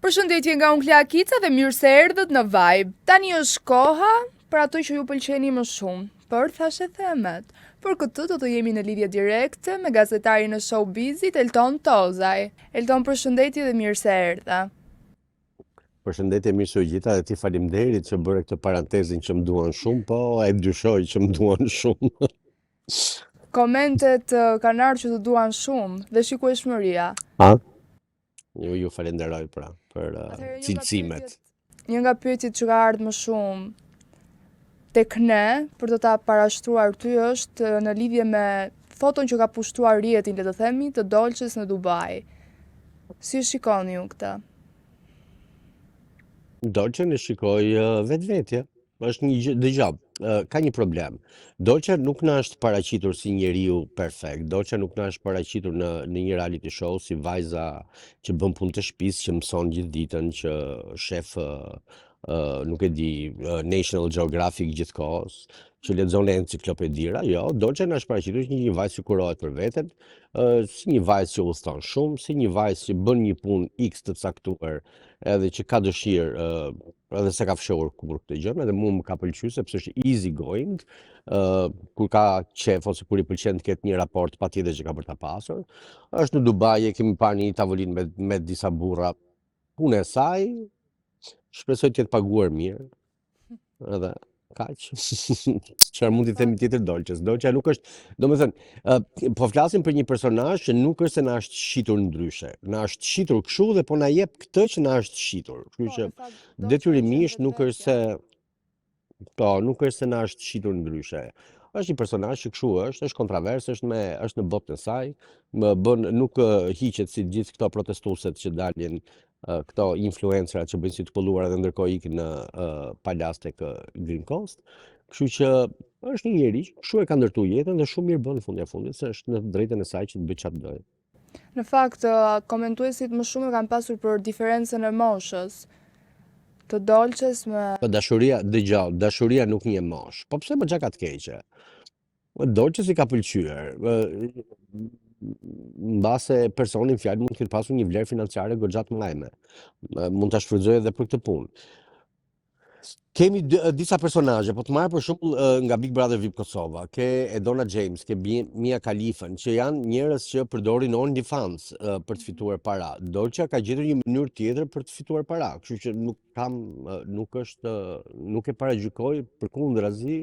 Përshëndetje nga unë Klea Kica dhe mirë se erdhët në Vibe. Tani është koha për ato që ju pëlqeni më shumë, për thashe themet. Për këtë do të jemi në lidhje direkte me gazetarin e showbizit Elton Tozaj. Elton, përshëndetje dhe mirë se erdha. Përshëndetje, mirë se u gjeta dhe ti faleminderit që bëre këtë parantezin që më duan shumë, po e dyshoj që më duan shumë. Komentet kanë ardhur që të duan shumë dhe shikueshmëria. Ju falenderoj për cilësimet. Një nga pyetjet që ka ardhur më shumë tek ne për të ta parashtruar ty është në lidhje me foton që ka pushtuar rjetin, le të themi, të Dolces në Dubai. Si shikoni ju këtë? Dolce në shikoj vetvetje. Është një gjë, dëgjoj, ka një problem. Dolce nuk na është paraqitur si njeriu perfekt. Dolce nuk na është paraqitur në një reality show si vajza që bën punë të shtëpisë, që mëson gjithë ditën, që shef nuk e di, National Geographic gjithkohës, që lexon enciklopedira. Jo, Dolce na është paraqitur si një vajzë që kurohet për veten, si një vajzë që udhton shumë, si një vajzë që bën një punë X të caktuar, edhe që ka dëshirë, edhe se ka fshehur kur këtë gjë, edhe mua më ka pëlqyer sepse është easy going, kur ka qef ose kur i pëlqen të ketë një raport patjetër që ka për ta pasur. Është në Dubai, e kemi parë një tavolinë me disa burra. Punë e saj, shpresoj të jetë paguar mirë. Edhe kaq. Çfarë mund t'i themi tjetër Dolces? Dolce nuk është, domethënë, po flasim për një personazh që nuk është se na është shitur ndryshe. Na është shitur kështu dhe po na jep këtë që na është shitur. Kështu që detyrimisht nuk është se na është shitur ndryshe. Është një personazh që kështu është kontrovers, është në botën e saj, nuk hiqet si gjithë këto protestuesit që dalin, këto influencerat që bëjnë si të pëlluara dhe ndërkohë ikin në palas tek Green Coast. Kështu që është një njerëz, kështu e ka ndërtuar jetën dhe shumë mirë bën në fund e fundit, se është në drejtën e saj që të bëjë çfarë do. Në fakt, komentuesit më shumë kanë pasur për diferencën e moshës të Dolces me... Dashuria nuk një mosh. Po pse më xhaka të keqe? Dolces i ka pëlqyer. Mbase personin fjalë mund të ketë pasur një vlerë financiare goxha të mëdha. Mund ta shfrytëzojë edhe për këtë punë. Kemi disa personazhe, po të marr për shembull nga Big Brother VIP Kosova, ke Edona James, ke Mia Khalifën, që janë njerëz që përdorin OnlyFans për të fituar para. Dolce ka gjetur një mënyrë tjetër për të fituar para, kështu që nuk e paragjykoj, përkundrazi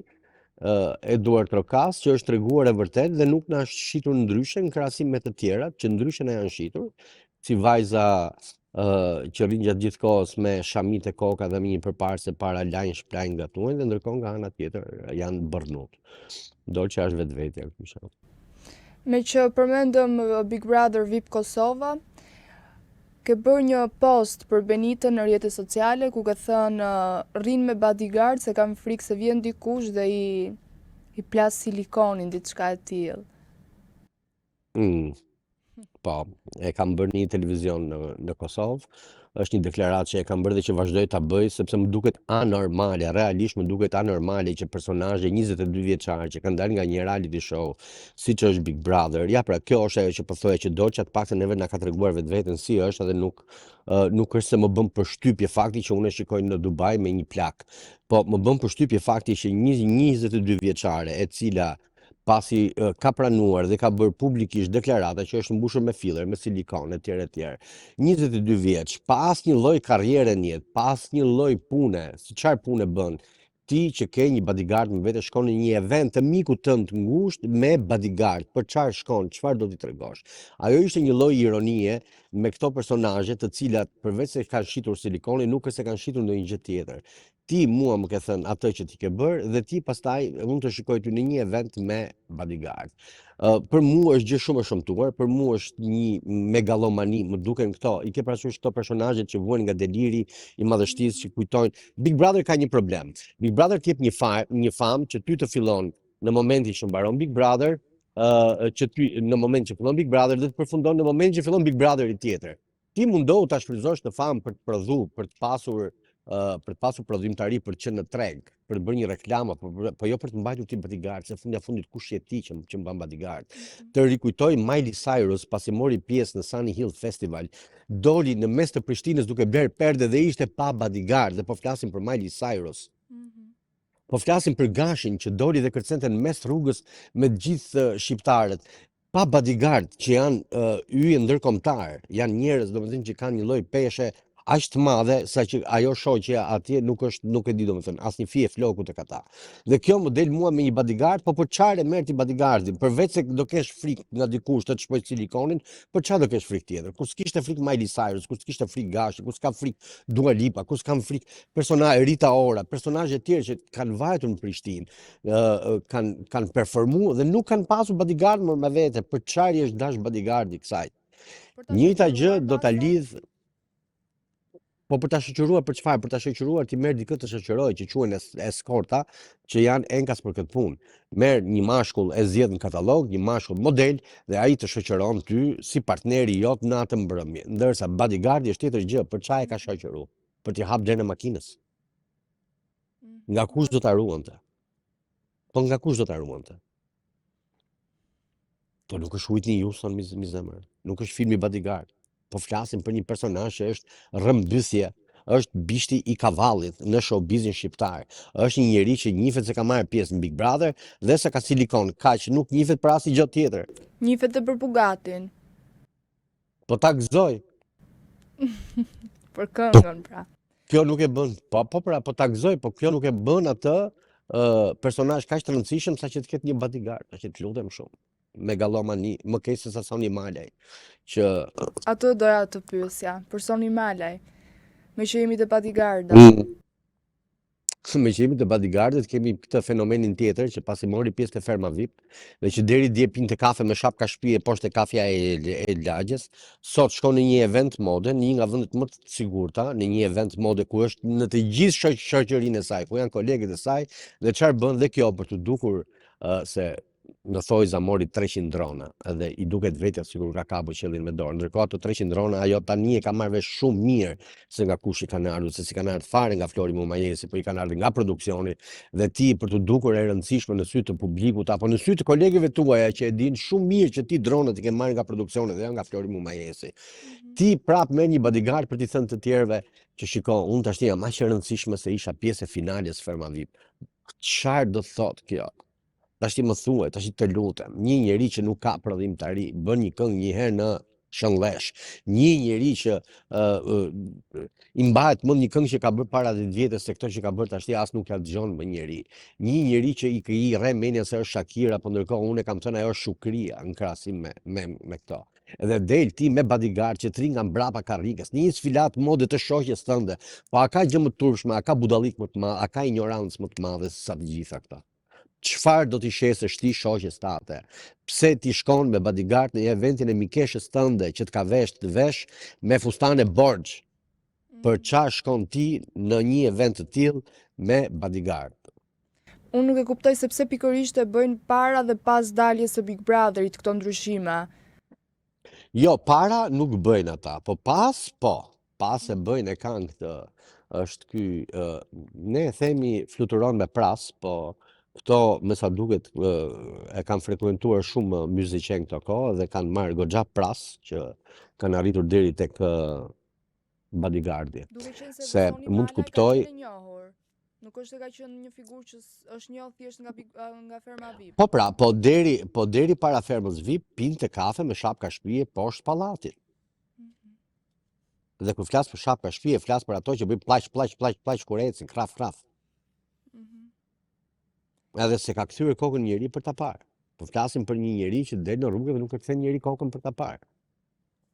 Eduard Trokas, që është treguar e vërtet dhe nuk na është shitur ndryshe në krahasim me të tjerat që ndryshe na janë shitur, si vajza që rrin gjatë gjithë kohës me shamite koka dhe me një përparse para lajnë shplajnë nga tuajnë, dhe ndërkohë nga ana tjetër janë bërnut. Dolce është vetvetja, kështu. Me që përmendëm Big Brother VIP Kosova, ke bërë një post për Benitën në rrjetet sociale ku ke thënë rrin me bodyguard se kam frikë se vjen dikush dhe i plas silikonin, diçka e tillë. Po, e kam bërë një televizion në Kosovë, është një deklaratë që e kam bërë dhe që vazhdoj ta bëj, sepse më duket anormale, realisht më duket anormale që personazhe 22 vjeçar që kanë dalë nga një reality show, siç është Big Brother, ja pra kjo është ajo që po thoya, që Dolce të paktën neve na ka treguar vetveten si është, edhe nuk është se më bën përshtypje fakti që unë e shikoj në Dubai me një plak, po më bën përshtypje fakti që një 22 vjeçare e cila pasi ka pranuar dhe ka bërë publikisht deklarata që është mbushur me filler, me silikon, etj. 22 vjeç, pa asnjë lloj karriere në jetë, pa asnjë lloj pune, si çfarë pune bën? Ti që ke një bodyguard me vete, shkon në një event të mikut tënd të ngushtë me bodyguard, për çfarë shkon, çfarë do t'i tregosh? Ajo ishte një lloj ironie me këto personazhe të cilat përveç se kanë shitur silikonin, nuk është se kanë shitur ndonjë gjë tjetër. Ti mua më ke thënë atë që ti ke bërë dhe ti pastaj mund të shikoj ty në një event me bodyguard. Për mua është gjë shumë e shëmtuar, për mua është një megalomani, më duken këto, i ke parasysh këto personazhe që vuajnë nga deliri i madhështisë, që kujtojnë. Big Brother ka një problem. Big Brother t'jep një famë që ty të fillon në momentin që mbaron Big Brother, që ty në moment që fillon Big Brother dhe të përfundon në moment që fillon Big Brother i tjetër. Ti mundohu ta shfrytëzosh të famë për të prodhuar, për të pasur për të pasur prodhimtari për të qenë në treg, për të bërë një reklama, po jo për të mbajtur ti bodyguard, se fundi fundit kush je ti që mban bodyguard. Të rikujtoj Miley Cyrus pasi mori pjesë në Sunny Hill Festival, doli në mes të Prishtinës duke blerë perde dhe ishte pa bodyguard, dhe po flasim për Miley Cyrus. Po flasim për Gashin që doli dhe kërcente në mes rrugës me të gjithë shqiptarët, pa bodyguard që janë yje ndërkombëtar, janë njerëz domethënë që kanë një lloj peshe aq të madhe sa që ajo shoqja atje nuk e di domethënë asnjë fije floku tek ata. Dhe kjo më del mua me një bodyguard, po për çfarë merr ti bodyguardin? Përveç se do kesh frikë nga dikush të shpoj silikonin, për çfarë do kesh frikë tjetër? Kur s'kishte frikë Miley Cyrus, kur s'kishte frikë Gashi, kur s'ka frikë Dua Lipa, kur s'kam frikë personazhe Rita Ora, personazhe të tjerë që kanë vajtur në Prishtinë, kanë performuar dhe nuk kanë pasur bodyguard më me vete. Për çfarë është dash bodyguardi kësaj? Njëjta gjë do ta lidh. Po për ta shoqëruar për çfarë? Për ta shoqëruar ti merr dikë të shoqëroj që quhen eskorta, që janë enkas për këtë punë. Merr një mashkull e zgjedh në katalog, një mashkull model dhe ai të shoqëron ty si partneri jot në atë mbrëmje. Ndërsa bodyguardi është tjetër gjë, për çfarë e ka shoqëruar? Për t'i hap derën e makinës. Nga kush do ta ruante? Po nga kush do ta ruante? Po nuk është Whitney Houston mi zemër. Nuk është filmi Bodyguard. Po flasim për një personazh që është rrëmbësje, është bishti i kavallit në showbizin shqiptar. Është një njerëz që njihet se ka marrë pjesë në Big Brother dhe se ka silikon, kaq nuk njihet për asnjë gjë tjetër. Njihet për Bugatin. Po ta gëzoj. Për këngën pra. Kjo nuk e bën, po ta gëzoj, po kjo nuk e bën atë personazh kaq të rëndësishëm sa që të ketë një bodyguard, që të lutem shumë. Megalomani, më keq se sa Soni Malaj, që atë doja të pyesja, për Soni Malaj, me që jemi të bodyguarda. Me që jemi të bodyguardet, kemi këtë fenomenin tjetër që pasi mori pjesë të Ferma VIP dhe që deri dje pinte kafe me shapka shtëpie poshtë kafja e lagjes, sot shkon në një event mode, në një nga vendet më të sigurta, në një event mode ku është në të gjithë shoqërinë e saj, ku janë kolegët e saj, dhe çfarë bën dhe kjo për të dukur se në thojza mori 300 drona edhe i duket vetja sikur ka kapu qellin me dorë. Ndërkohë ato 300 drona ajo tani e ka marrë vesh shumë mirë se nga kush i kanë ardhur, se si kanë ardhur fare nga Flori Mumajesi, po i kanë ardhur nga produksioni dhe ti për të dukur e rëndësishme në sy të publikut apo në sy të kolegëve tuaja që e dinë shumë mirë që ti dronat i ke marrë nga produksioni dhe nga Flori Mumajesi. Ti prap merr një bodyguard për t'i thënë të tjerëve që shiko, unë tash jam aq e rëndësishme se isha pjesë e finales Ferma VIP. Çfarë do thotë kjo? Tash ti më thuaj, tash të lutem, një njeri që nuk ka prodhimtari, bën një këngë një herë në Shënlesh, një njeri që i mbahet mend një këngë që ka bërë para 10 vjetës, se këto që ka bërë tash as nuk ja dëgjon më njeri. Një njeri që i rre menja se është Shakira, po ndërkohë unë kam thënë ajo është Shukria në krahasim me këto. Edhe del ti me bodyguard që tri nga mbrapa karrikës, një sfilat mode të shoqes tënde, po a ka gjë më turpshme, a ka budallik më të madh, a ka ignorancë më të madhe se sa të gjitha këta? Çfarë do t'i shesësh ti shoqes tate? Pse ti shkon me bodyguard në eventin e mikeshës tënde që të ka të vesh me fustane borxh? Për çfarë shkon ti në një event të tillë me bodyguard? Unë nuk e kuptoj se pse pikërisht e bëjnë para dhe pas daljes së Big Brotherit këto ndryshime. Jo, para nuk bëjnë ata, po pas e bëjnë, e kanë këtë, është ky, ne themi fluturon me pras, po këto me sa duket e kanë frekuentuar shumë muzician këto kohë dhe kanë marrë goxha pras që kanë arritur deri tek bodyguardi. Se mund të kuptoj. Nuk është se ka qenë një figurë që është njohur thjesht nga Ferma VIP. Po pra, po deri para Fermës VIP pinte kafe me shapka shtëpie poshtë pallatit. Dhe kur flas për shapka shtëpie, flas për ato që bëjnë plaç kur ecin, kraf. Edhe se ka kthyer kokën njëri për ta parë. Po flasim për një njeri që del në rrugë dhe nuk e kthen njëri kokën për ta parë.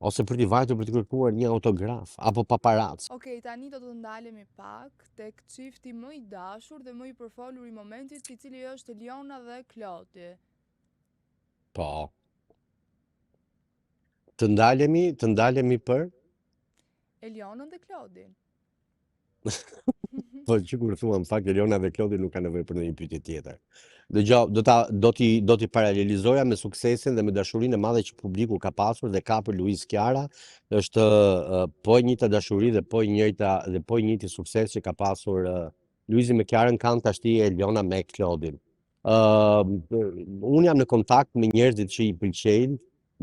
Ose për t'i vajtur për të kërkuar një autograf apo paparac. Okej, tani do të ndalemi pak tek çifti më i dashur dhe më i përfolur i momentit, i cili është Eliona dhe Kloti. Po. Të ndalemi për Elionën dhe Klodin. Po që kur thua në fakt Eliona dhe Klodi nuk ka nevojë për ndonjë pyetje tjetër. Dëgjoj, do t'i paralelizoja me suksesin dhe me dashurinë e madhe që publiku ka pasur dhe ka për Luiz Chiara, është po e njëjta dashuri dhe po e njëjti sukses që ka pasur Luizi me Chiarën kanë tashti Eliona me Klodin. Unë jam në kontakt me njerëzit që i pëlqejnë,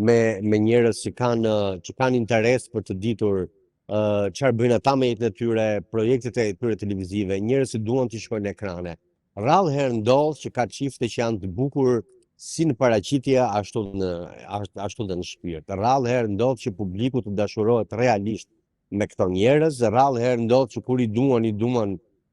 me njerëz që kanë interes për të ditur çfarë bëjnë ata me jetën e tyre, projektet e tyre televizive, njerëz që duan të shkojnë në ekrane. Rrallë herë ndodh që ka çifte që janë të bukur si në paraqitje ashtu dhe në shpirt. Rrallë herë ndodh që publiku të dashurohet realisht me këto njerëz, rrallë herë ndodh që kur i duan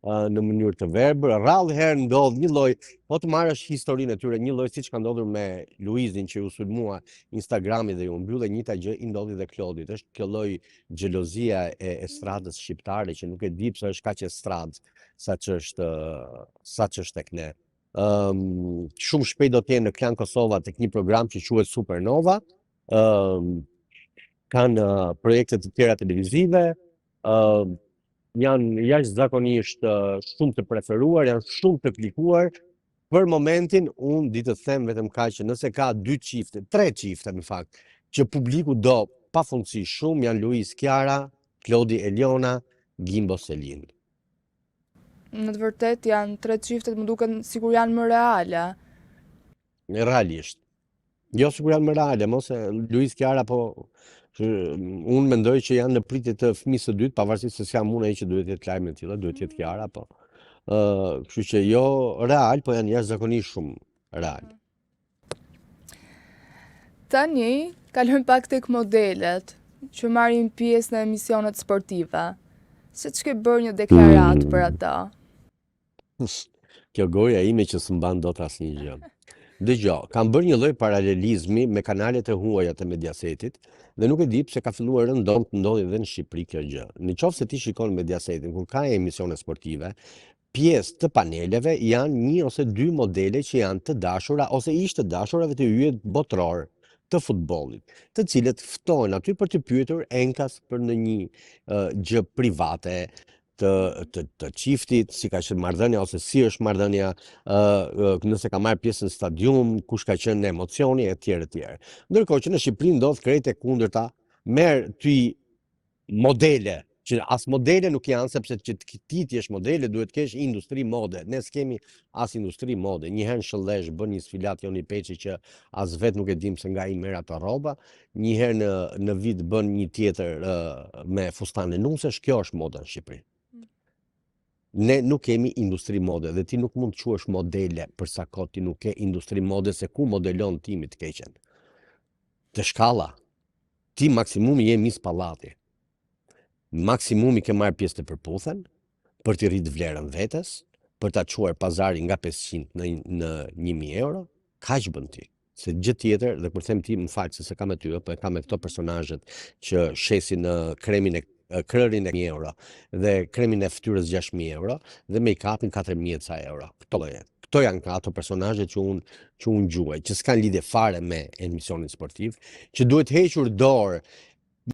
në mënyrë të verbër, rrallë herë ndodh një lloj, po të marrësh historinë e tyre, një lloj siç ka ndodhur me Luizin që u sulmua Instagrami dhe ju mbylli, njëjta gjë i ndodhi dhe Klodit. Është kjo lloj xhelozia e estradës shqiptare që nuk e di pse është kaq estradë sa që është tek ne. Shumë shpejt do të jenë në Klan Kosova tek një program që quhet Supernova. Kanë projekte të tjera televizive, janë jashtëzakonisht shumë të preferuar, janë shumë të klikuar. Për momentin, unë di të them vetëm kaq që nëse ka 2 çifte, 3 çifte në fakt, që publiku do pafundësi shumë, janë Luiz Chiara, Klodi Eliona, Gimbo Selin. Në të vërtet janë 3 çiftet më duken sikur janë më reale. Realisht. Jo sikur janë më reale, mos e Luiz Chiara po unë mendoj që janë në pritje të fëmisë së dytë, pavarësisht se jam unë ai që duhet të jetë lajme të tilla, duhet të jetë Chiara, po. Kështu që jo real, po janë jashtëzakonisht shumë real. Tani, kalojmë pak tek modelet që marrin pjesë në emisionet sportive. Se që ke bërë një deklarat për ata? Kjo goja ime që s'mban dot asnjë gjë. Dëgjoj, kam bërë një lloj paralelizmi me kanalet e huaja të Mediasetit dhe nuk e di pse ka filluar rëndom të ndodhi edhe në Shqipëri kjo gjë. Nëse ti shikon Mediasetin kur ka emisione sportive, pjesë të paneleve janë 1 ose 2 modele që janë të dashura ose ish të dashurave të yjet botror të futbollit, të cilët ftohen aty për të pyetur enkas për në një gjë private të çiftit, si ka qenë marrëdhënia ose si është marrëdhënia, nëse ka marrë pjesë në stadium, kush ka qenë në emocioni etj. Ndërkohë që në Shqipëri ndodh krejt e kundërta, merr ty modele që as modele nuk janë, sepse që ti jesh modele duhet të kesh industri mode. Ne s'kemi as industri mode. Një herë shëllesh bën një sfilat Joni Peçi që as vet nuk e dim se nga i merr ato rroba, një herë në vit bën një tjetër me fustane nusesh, kjo është moda në Shqipëri. Ne nuk kemi industri mode dhe ti nuk mund të quhesh modele për sa kohë ti nuk ke industri mode, se ku modelon ti të keqen. Të shkalla, ti maksimumi je mis pallati. Maksimumi ke marrë pjesë të përputhen, për të rritë vlerën vetes, për ta çuar pazarin nga 500 në 1000 euro, kaq bën ti. Se gjë tjetër, dhe kur them ti më fal se kam me ty, po e kam me këto personazhet që shesin kremin e krërin e 1000 euro dhe kremin e fytyrës 6000 euro dhe make-upin 4000 euro. Këto janë ato personazhe që unë gjuaj, që s'kan lidhje fare me emisionin sportiv, që duhet hequr dorë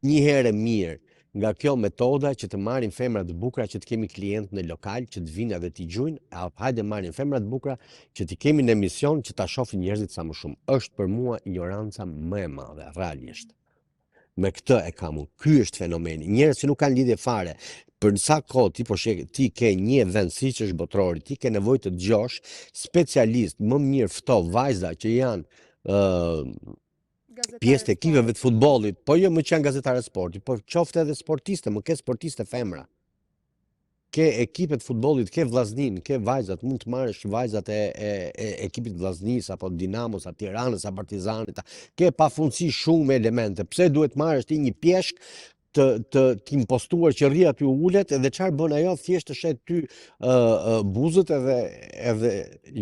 një herë mirë nga kjo metoda që të marrin femra të bukura, që të kemi klientë në lokal, që të vinë edhe t'i gjujnë, hajde marrin femra të bukura, që t'i kemi në emision, që ta shohin njerëzit sa më shumë. Është për mua ignoranca më e madhe, realisht. Me këtë e kam unë. Ky është fenomeni. Njerëz që nuk kanë lidhje fare. Për sa kohë ti ke një event siç është botrori, ti ke nevojë të dëgjosh specialist, më mirë fto vajza që janë pjesë të ekipeve të futbollit, po jo më që janë gazetare sporti, po qoftë edhe sportiste, më ke sportiste femra. Ke ekipet futbollit, ke vllaznin, ke vajzat, mund të marrësh vajzat e ekipit vllaznis, apo Dinamos, apo Tiranës, apo Partizanit, ke pafundësi shumë elemente. Pse duhet marrësh ti një pjeshk të impostuar që rri aty ulet, edhe çfarë bën ajo, thjesht të shet ty buzët edhe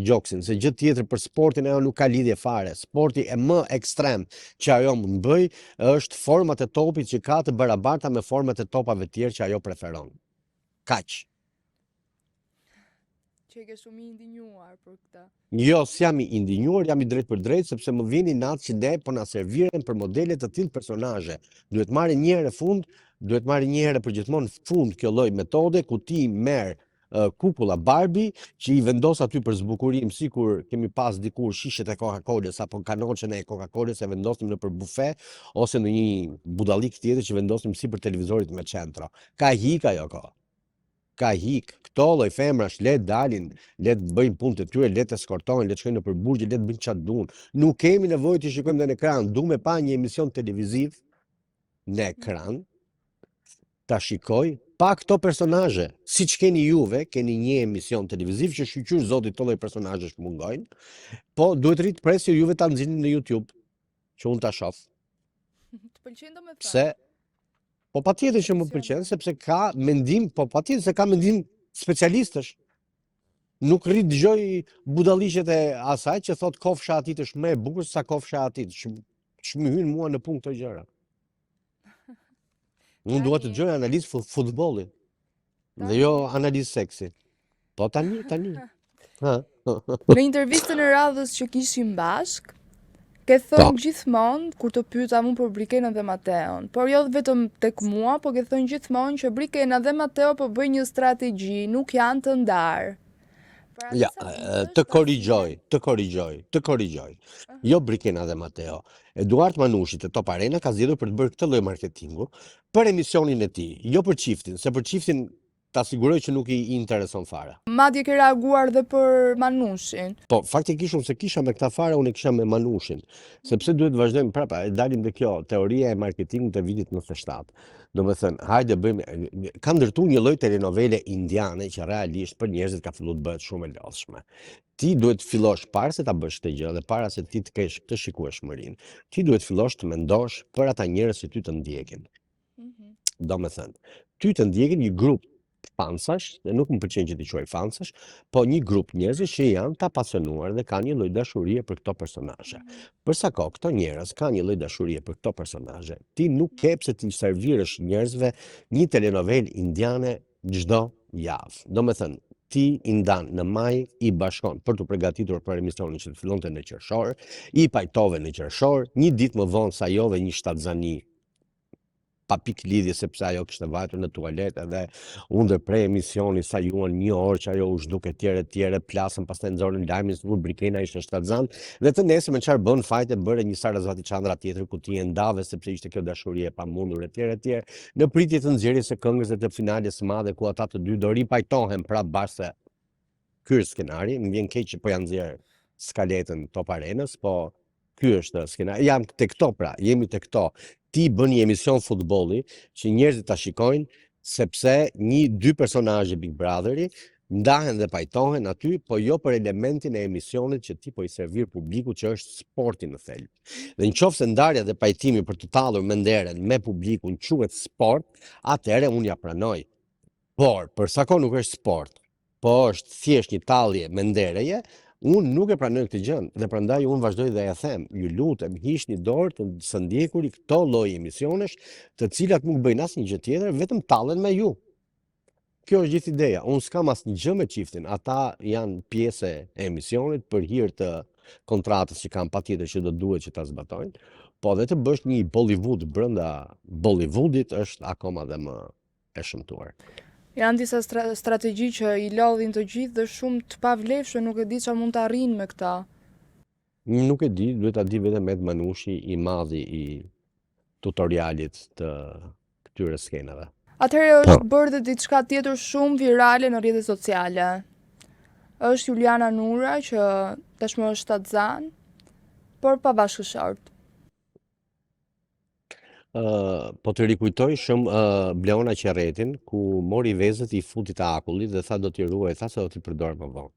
gjoksin, se gjë tjetër për sportin ajo nuk ka lidhje fare. Sporti e më ekstrem që ajo mund bëj është format e topit që ka të barabarta me format e topave tjerë që ajo preferon. Kaq. Që ke shumë i indinjuar për këtë. Jo, s'jam i indinjuar, jam i drejt për drejt, sepse më vini natë që ne po na serviren për modele të tillë personazhe. Duhet marrë një herë fund, duhet marrë një herë për gjithmonë fund kjo lloj metode ku ti merr kukulla Barbie që i vendos aty për zbukurim, sikur kemi pas dikur shishet e Coca-Colës apo kanoçen e Coca-Colës e vendosim nëpër bufe ose në një budallik tjetër që vendosim sipër televizorit me centro. Ka hik ajo ko. Ka hik. Këto lloj femrash le dalin, le të bëjnë punët e tyre, le të eskortojnë, le të shkojnë nëpër burgje, le të bëjnë çfarë duan. Nuk kemi nevojë të shikojmë në ekran, duam me pa një emision televiziv në ekran, ta shikoj pa këto personazhe. Siç keni juve, keni një emision televiziv që shqyr zoti këto lloj personazhesh mungojnë, po duhet rrit presë juve ta nxjini në YouTube, që unë ta shoh. Të pëlqen domethënë. Pse? Po patjetër që më pëlqen, sepse ka mendim, po patjetër se ka mendim specialistësh. Nuk rrit dëgjoj budalliqet e asaj që thot kofsha atit është më e bukur sa kofsha atit. Më hyn mua në punë këto gjëra. Unë dua të dëgjoj analizë futbolli. Dhe jo analizë seksi. Po tani. Ha. Në intervistën e radhës që kishim bashk, ke thënë gjithmonë kur të pyeta mua për Brikenën dhe Mateon, por jo vetëm tek mua, po ke thënë gjithmonë që Brikena dhe Mateo po bëjnë një strategji, nuk janë të ndarë. Ja, të korrigjoj. Jo Brikena dhe Mateo. Eduard Manushi të Top Arena ka zgjedhur për të bërë këtë lloj marketingu për emisionin e tij, jo për çiftin, se për çiftin ta siguroj që nuk i intereson fare. Madje ke reaguar dhe për Manushin. Po, faktikisht unë se kisha me këta fare, unë kisha me Manushin, sepse duhet të vazhdojmë prapa, dalim dhe kjo, teoria e marketingut të vitit 97. Domethënë, hajde bëjmë, ka ndërtu një lloj telenovele indiane që realisht për njerëzit ka filluar të bëhet shumë e lodhshme. Ti duhet fillosh para se ta bësh këtë gjë dhe para se ti të kesh këtë shikueshmërinë, ti duhet fillosh të mendosh për ata njerëz që ty të ndjekin. Domethënë, ty të ndjekin një grup fansash, dhe nuk më pëlqen që t'i quaj fansash, po një grup njerëzish që janë të apasionuar dhe kanë një lloj dashurie për këto personazhe. Për sa kohë këto njerëz kanë një lloj dashurie për këto personazhe, ti nuk ke pse t'i servirësh njerëzve një telenovel indiane çdo javë. Domethënë, ti i ndan në maj, i bashkon për të përgatitur për emisionin që të fillonte në qershor, i pajtove në qershor, një ditë më vonë sa jove një shtatzani pa pikë lidhje sepse ajo kishte vajtur në tualet edhe unë ndërprej emisioni sa juan një orë që ajo u zhduk etjere, plasën, pastaj nxorën lajmin se Brikena ishte shtatzan dhe të nesërmen çfarë bën fajte bëre një Sarasvati Çandra tjetër ku ti e ndave sepse ishte kjo dashuri e pamundur etjere, në pritje të nxjerrjes së këngës dhe të finales së madhe ku ata të dy do ripajtohen prapë bashkë. Ky është skenari, më vjen keq që po ja nxjerr skaletën Top Arenës, po ky është skenari. Jam te këto pra, jemi te këto. Ti bën një emision futbolli që njerëzit ta shikojnë sepse dy personazhe Big Brotheri ndahen dhe pajtohen aty, po jo për elementin e emisionit që ti po i servir publikut që është sporti në thelb. Dhe nëse ndarja dhe pajtimi për të tallur menderen me publikun quhet sport, atëherë unë ja pranoj. Por për sa kohë nuk është sport, po është thjesht një tallje mendereje, unë nuk e pranoj këtë gjë dhe prandaj unë vazhdoj dhe ja them, ju lutem, hiqni dorë të së ndjekuri këto lloj emisionesh, të cilat nuk bëjnë asnjë gjë tjetër, vetëm tallen me ju. Kjo është gjithë ideja. Unë s'kam asnjë gjë me çiftin, ata janë pjesë e emisionit për hir të kontratës që kanë patjetër që do duhet që ta zbatojnë, po dhe të bësh një Bollywood brenda Bollywoodit është akoma dhe më e shëmtuar. Janë disa strategji që i lodhin të gjithë dhe shumë të pavlefshme, nuk e di çfarë mund të arrijnë me këta. Nuk e di, duhet ta di vetëm Ed Manushi, i madhi i tutorialit të këtyre skenave. Atëherë është bërë dhe diçka tjetër shumë virale në rrjetet sociale. Është Juliana Nura që tashmë është shtatzan, por pa bashkëshort. Po të rikujtoj shumë Bleona Qerretin, ku mori vezët i futi të akullit dhe tha do t'i ruaj, tha se do t'i përdor më vonë.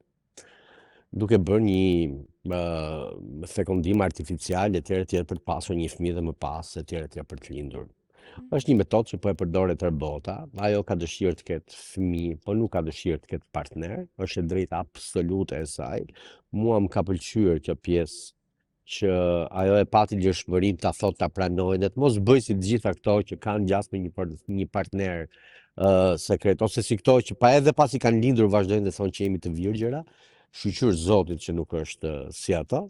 Duke bërë një fekondim artificial etjere për të pasur një fëmijë dhe më pas etjere për të lindur. Është një metodë që po e përdoret tërë bota, ajo ka dëshirë të ketë fëmijë, po nuk ka dëshirë të ketë partner, është e drejtë absolute e saj. Mua më ka pëlqyer kjo pjesë që ajo e pati lirshmërinë ta thotë ta pranojë, dhe të mos bëj si të gjitha këto që kanë gjasë me një partner sekret, ose si këto që pa edhe pasi kanë lindur vazhdojnë dhe thonë që jemi të virgjëra, shqyr Zotit që nuk është si ato,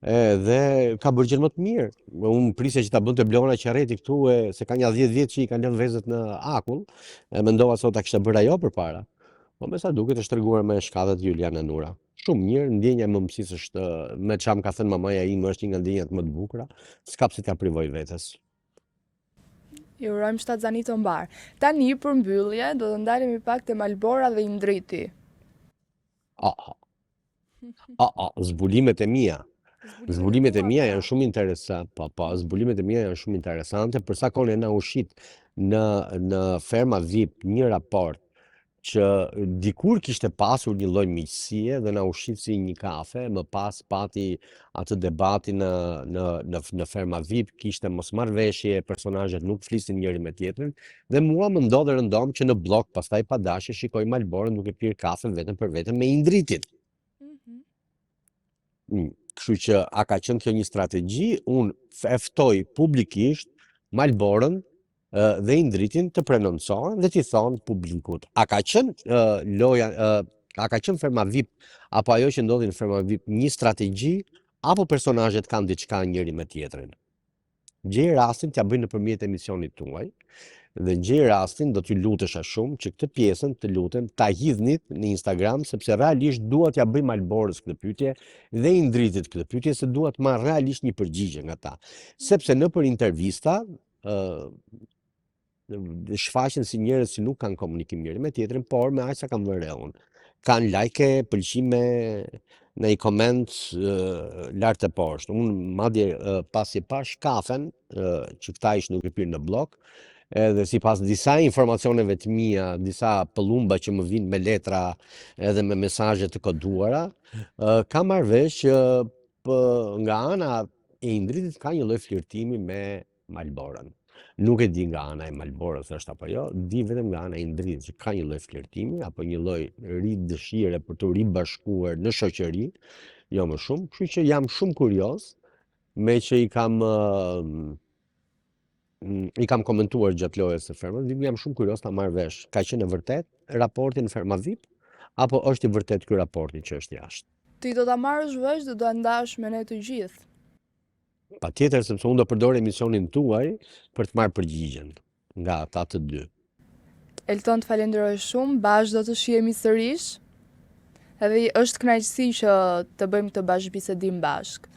dhe ka bërë gjë më të mirë. Unë prisja që ta bënte Bleona Qerreti këtu, se ka një 10 vjet që i kanë lënë vezët në akull, mendova se ta kishte bërë ajo përpara. Po me sa duket është treguar me shkallët Juliana Nura. Shumë mirë, ndjenja e mëmësisë është me çam ka thënë mamaja ime është një nga ndjenjat më të bukura, s'ka pse t'ja privoj vetes. I urojmë shtatzani të mbar. Tani për mbyllje do të ndalemi pak te Malbora dhe Indriti. Zbulimet e mia. Zbulimet e mia janë shumë interesante, zbulimet e mia janë shumë interesante, për sa kohë na ushit në ferma VIP një raport që dikur kishte pasur një lloj miqësie dhe na ushqit si një kafe, më pas pati atë debati në ferma VIP, kishte mosmarrveshje, personazhet nuk flisin njëri me tjetrin dhe mua më ndodhi rëndom që në blog pastaj pa dashje shikoj Malborën duke pirë kafe vetëm për vetëm me Indritin. Kështu që a ka qenë kjo një strategji, unë e ftoj publikisht Malborën dhe Indritin të prenoncohen dhe t'i thonë publikut. A ka qenë ferma VIP apo ajo që ndodhi në ferma VIP një strategji apo personazhet kanë diçka njëri me tjetrin? Gjej rastin t'ja bëj nëpërmjet emisionit tuaj dhe gjej rastin do t'ju lutesha shumë që këtë pjesën të lutem ta hidhnit në Instagram sepse realisht dua t'ja bëj Malborës këtë pyetje dhe Indritit këtë pyetje se dua të marr realisht një përgjigje nga ta. Sepse nëpër intervista shfaqen si njerëz që nuk kanë komunikim njëri me tjetrin, por me aq sa kam vënë re unë. Kanë like, pëlqime në i koment lart e poshtë. Unë madje pasi pash kafen që këta ishin duke pirë në blog, edhe sipas disa informacioneve të mia, disa pëllumba që më vinë me letra edhe me mesazhe të koduara, kam marrë vesh që nga ana e Indritit ka një lloj flirtimi me Malborën. Nuk e di nga ana e Malborës është apo jo, di vetëm nga ana e Indritit që ka një lloj flirtimi apo një lloj dëshire për të ribashkuar në shoqëri, jo më shumë, kështu që jam shumë kurioz, me që i kam komentuar gjatë lojës së fermës, jam shumë kurioz ta marr vesh, ka qenë e vërtet raporti në ferma VIP apo është i vërtet ky raporti që është jashtë? Ti do ta marrësh vesh dhe do ta ndash me ne të gjithë. Patjetër, sepse unë do përdor emisionin tuaj për të marrë përgjigjen nga ata të dy. Elton, të falenderoj shumë, bashkë do të shihemi sërish. Edhe është kënaqësi që të bëjmë këtë bashkëbisedim bashkë.